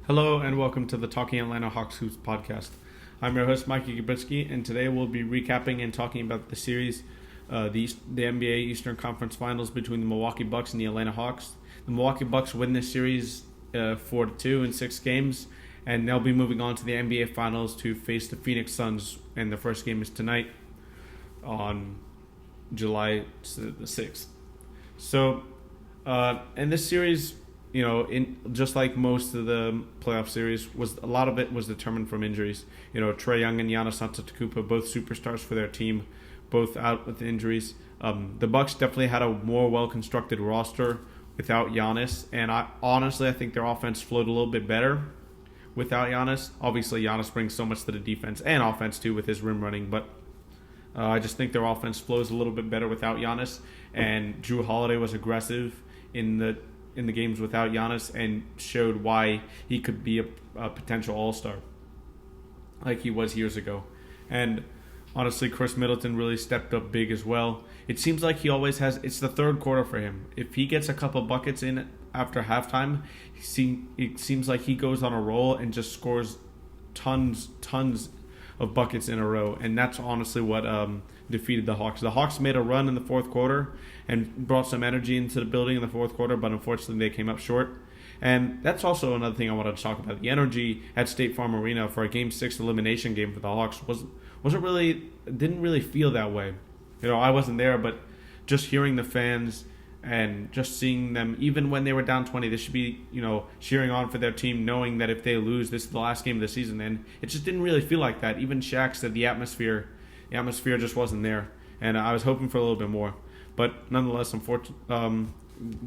Hello and welcome to the Talking Atlanta Hawks Hoops podcast. I'm your host, Mikey Gabritsky, and today we'll be recapping and talking about the series, the NBA Eastern Conference Finals between the Milwaukee Bucks and the Atlanta Hawks. The Milwaukee Bucks win this series 4-2 in 6 games, and they'll be moving on to the NBA Finals to face the Phoenix Suns, and the first game is tonight on July the 6th. So, in this series, just like most of the playoff series, a lot of it was determined from injuries. Trae Young and Giannis Antetokounmpo, both superstars for their team, both out with injuries. The Bucks definitely had a more well-constructed roster without Giannis, and I think their offense flowed a little bit better without Giannis. Obviously, Giannis brings so much to the defense and offense too with his rim running, but I just think their offense flows a little bit better without Giannis. And Jrue Holiday was aggressive in the games without Giannis and showed why he could be a potential all-star like he was years ago. And honestly, Khris Middleton really stepped up big as well. It seems like he always has. It's the third quarter for him. If he gets a couple buckets in after halftime, it seems like he goes on a roll and just scores tons of buckets in a row. And that's honestly what defeated the Hawks. The Hawks made a run in the fourth quarter and brought some energy into the building in the fourth quarter, but unfortunately they came up short. And that's also another thing I wanted to talk about. The energy at State Farm Arena for a Game 6 elimination game for the Hawks didn't really feel that way. I wasn't there, but just hearing the fans and just seeing them, even when they were down 20, they should be, cheering on for their team, knowing that if they lose, this is the last game of the season. And it just didn't really feel like that. Even Shaq said the atmosphere just wasn't there. And I was hoping for a little bit more. But nonetheless,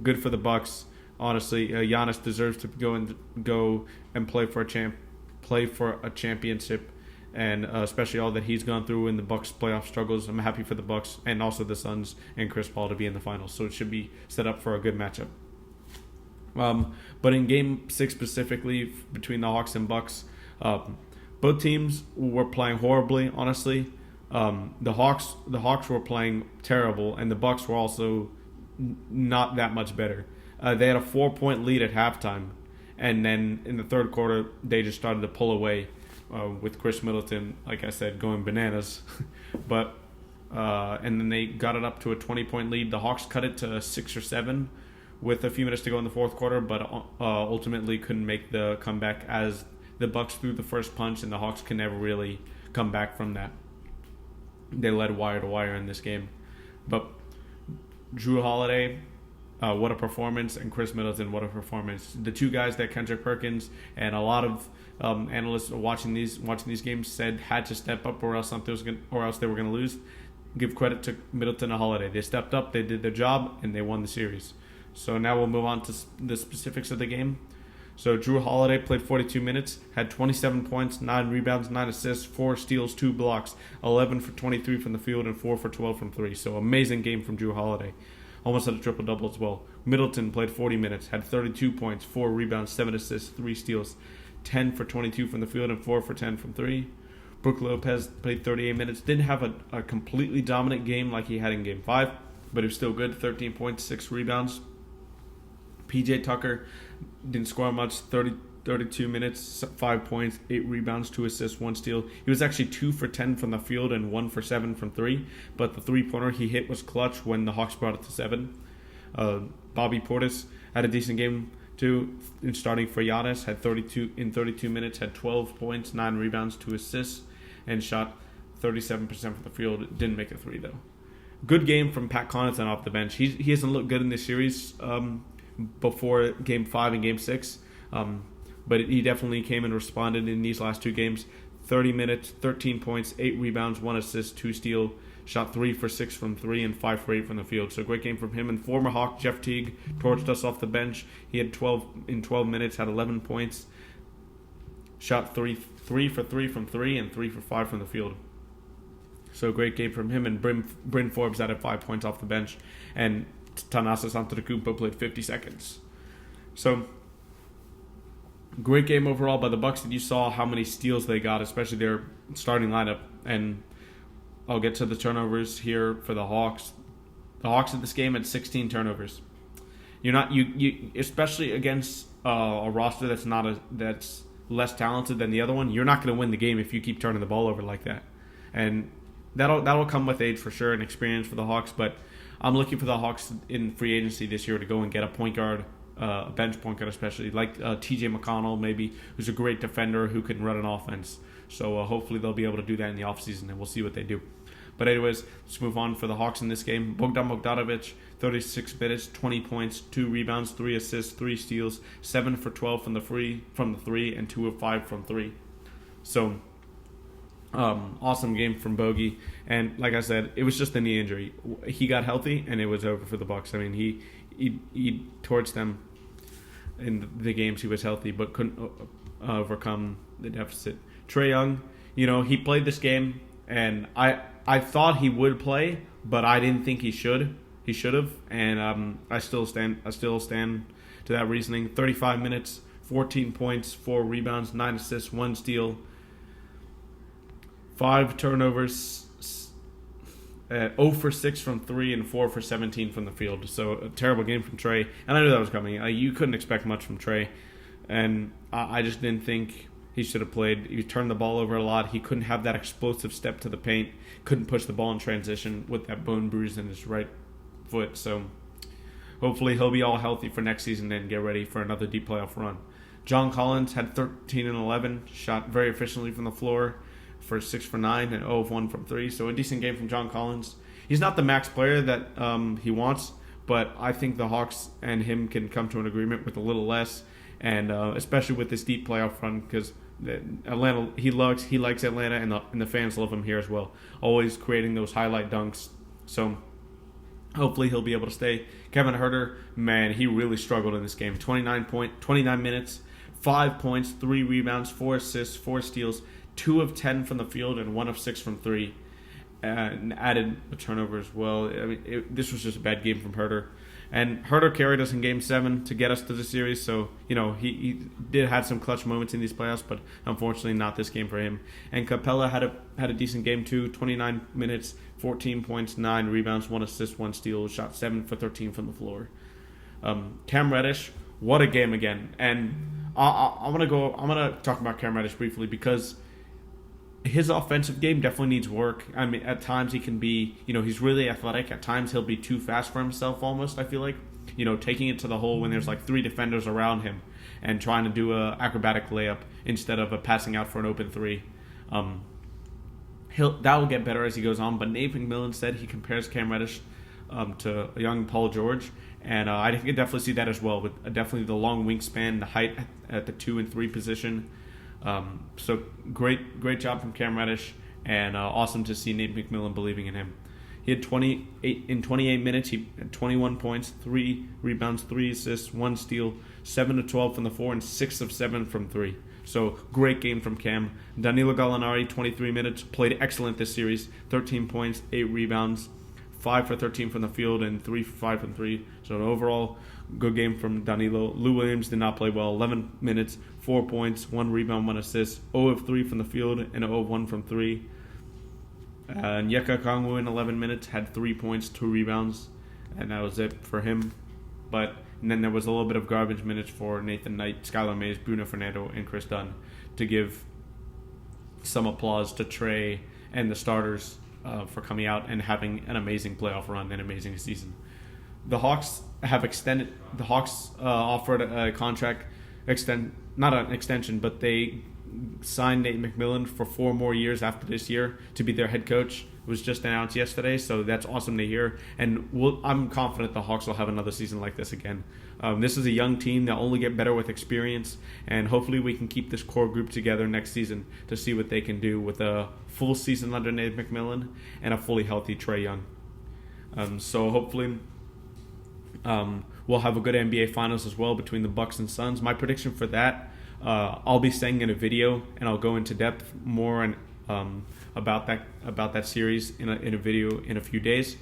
good for the Bucks. Honestly, Giannis deserves to go and play for a championship, and especially all that he's gone through in the Bucks' playoff struggles. I'm happy for the Bucks and also the Suns and Chris Paul to be in the finals. So it should be set up for a good matchup. But in Game 6 specifically, between the Hawks and Bucks, both teams were playing horribly. Honestly. The Hawks were playing terrible, and the Bucks were also not that much better. They had a 4-point lead at halftime, and then in the third quarter they just started to pull away with Khris Middleton, like I said, going bananas. But and then they got it up to a 20-point lead. The Hawks cut it to 6 or 7 with a few minutes to go in the fourth quarter, but ultimately couldn't make the comeback as the Bucks threw the first punch, and the Hawks could never really come back from that. They led wire to wire in this game. But Jrue Holiday, what a performance, and Khris Middleton, what a performance. The two guys that Kendrick Perkins and a lot of analysts watching these games said had to step up or else they were going to lose. Give credit to Middleton and Holiday. They stepped up, they did their job, and they won the series. So now we'll move on to the specifics of the game. So Jrue Holiday played 42 minutes, had 27 points, 9 rebounds, 9 assists, 4 steals, 2 blocks, 11 for 23 from the field, and 4 for 12 from 3. So amazing game from Jrue Holiday. Almost had a triple-double as well. Middleton played 40 minutes, had 32 points, 4 rebounds, 7 assists, 3 steals, 10 for 22 from the field, and 4 for 10 from 3. Brook Lopez played 38 minutes. Didn't have a completely dominant game like he had in Game 5, but he was still good. 13 points, 6 rebounds. P.J. Tucker didn't score much, 32 minutes, 5 points, 8 rebounds, 2 assists, 1 steal. He was actually 2 for 10 from the field and 1 for 7 from 3, but the three-pointer he hit was clutch when the Hawks brought it to 7. Bobby Portis had a decent game too, in starting for Giannis, had 32 minutes, had 12 points, 9 rebounds, 2 assists, and shot 37% from the field. Didn't make a 3 though. Good game from Pat Connaughton off the bench. He hasn't looked good in this series before Game 5 and Game 6. But he definitely came and responded in these last 2 games. 30 minutes, 13 points, 8 rebounds, 1 assist, 2 steal, shot 3 for 6 from 3 and 5 for 8 from the field. So great game from him. And former Hawk Jeff Teague torched us off the bench. He had 12 minutes, had 11 points, shot 3 for 3 from 3 and 3 for 5 from the field. So great game from him. And Bryn Forbes added 5 points off the bench. And Thanasis Antetokounmpo played 50 seconds. So great game overall by the Bucks. And you saw how many steals they got, especially their starting lineup. And I'll get to the turnovers here for the Hawks. The Hawks in this game had 16 turnovers. You especially against a roster that's less talented than the other one, you're not going to win the game if you keep turning the ball over like that. And that'll come with age for sure and experience for the Hawks. But I'm looking for the Hawks in free agency this year to go and get a point guard, a bench point guard especially, like T.J. McConnell maybe, who's a great defender who can run an offense. So hopefully they'll be able to do that in the offseason, and we'll see what they do. But anyways, let's move on for the Hawks in this game. Bogdan Bogdanovic, 36 minutes, 20 points, 2 rebounds, 3 assists, 3 steals, 7 for 12 from the three, and 2 of 5 from 3. So, awesome game from Bogey. And like I said, it was just a knee injury. He got healthy, and it was over for the Bucks. I mean, he torched them in the games he was healthy, but couldn't overcome the deficit. Trae Young, he played this game, and I thought he would play, but I didn't think he should. He should have, and I still stand to that reasoning. 35 minutes, 14 points, 4 rebounds, 9 assists, 1 steal, 5 turnovers, 0 for 6 from 3, and 4 for 17 from the field. So a terrible game from Trae, and I knew that was coming. You couldn't expect much from Trae, and I just didn't think he should have played. He turned the ball over a lot. He couldn't have that explosive step to the paint. Couldn't push the ball in transition with that bone bruise in his right foot. So hopefully he'll be all healthy for next season and get ready for another deep playoff run. John Collins had 13 and 11, shot very efficiently from the floor for 6 for 9 and 0 of 1 from 3. So a decent game from John Collins. He's not the max player that he wants, but I think the Hawks and him can come to an agreement with a little less, and especially with this deep playoff run, because Atlanta, he likes Atlanta, and the fans love him here as well. Always creating those highlight dunks. So hopefully he'll be able to stay. Kevin Huerter, man, he really struggled in this game. 29 minutes, 5 points, 3 rebounds, 4 assists, 4 steals, 2 of 10 from the field, and 1 of 6 from 3. And added a turnover as well. I mean, this was just a bad game from Huerter. And Huerter carried us in Game 7 to get us to the series. So, he did have some clutch moments in these playoffs, but unfortunately not this game for him. And Capella had a decent game too. 29 minutes, 14 points, 9 rebounds, 1 assist, 1 steal. Shot 7 for 13 from the floor. Cam Reddish, what a game again. And I'm gonna talk about Cam Reddish briefly because his offensive game definitely needs work. I mean, at times he can be, he's really athletic. At times he'll be too fast for himself almost, I feel like. Taking it to the hole when there's like 3 defenders around him and trying to do a acrobatic layup instead of a passing out for an open 3. That will get better as he goes on, but Nate McMillan said he compares Cam Reddish to a young Paul George, and I can definitely see that as well, with definitely the long wingspan, the height at the 2 and 3 position. So great job from Cam Reddish, and awesome to see Nate McMillan believing in him. He had 28 minutes. He had 21 points, 3 rebounds, 3 assists, 1 steal, 7 of 12 from the 4, and 6 of 7 from 3. So great game from Cam. Danilo Gallinari, 23 minutes, played excellent this series. 13 points, 8 rebounds, 5 for 13 from the field, and 3 for 5 from 3. So an overall good game from Danilo. Lou Williams did not play well. 11 minutes, 4 points, 1 rebound, 1 assist, 0 of 3 from the field, and 0 of 1 from 3. Nyeka Kongwu in 11 minutes had 3 points, 2 rebounds, and that was it for him. And then there was a little bit of garbage minutes for Nathan Knight, Skylar Mays, Bruno Fernando, and Chris Dunn to give some applause to Trae and the starters for coming out and having an amazing playoff run and amazing season. The Hawks offered a contract not an extension, but they signed Nate McMillan for 4 more years after this year to be their head coach. It was just announced yesterday, so that's awesome to hear. And I'm confident the Hawks will have another season like this again. This is a young team that only get better with experience, and hopefully we can keep this core group together next season to see what they can do with a full season under Nate McMillan and a fully healthy Trae Young. So hopefully we'll have a good NBA Finals as well between the Bucks and Suns. My prediction for that, I'll be saying in a video, and I'll go into depth more and about that series in a video in a few days,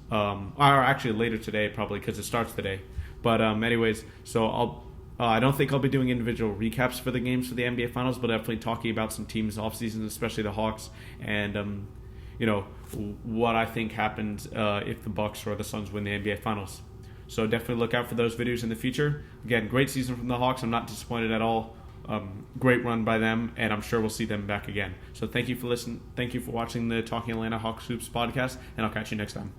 or actually later today probably because it starts today. But anyways, so I don't think I'll be doing individual recaps for the games for the NBA Finals, but definitely talking about some teams off season, especially the Hawks, and what I think happens if the Bucks or the Suns win the NBA Finals. So definitely look out for those videos in the future. Again, great season from the Hawks. I'm not disappointed at all. Great run by them, and I'm sure we'll see them back again. So thank you for listening. Thank you for watching the Talking Atlanta Hawks Hoops podcast, and I'll catch you next time.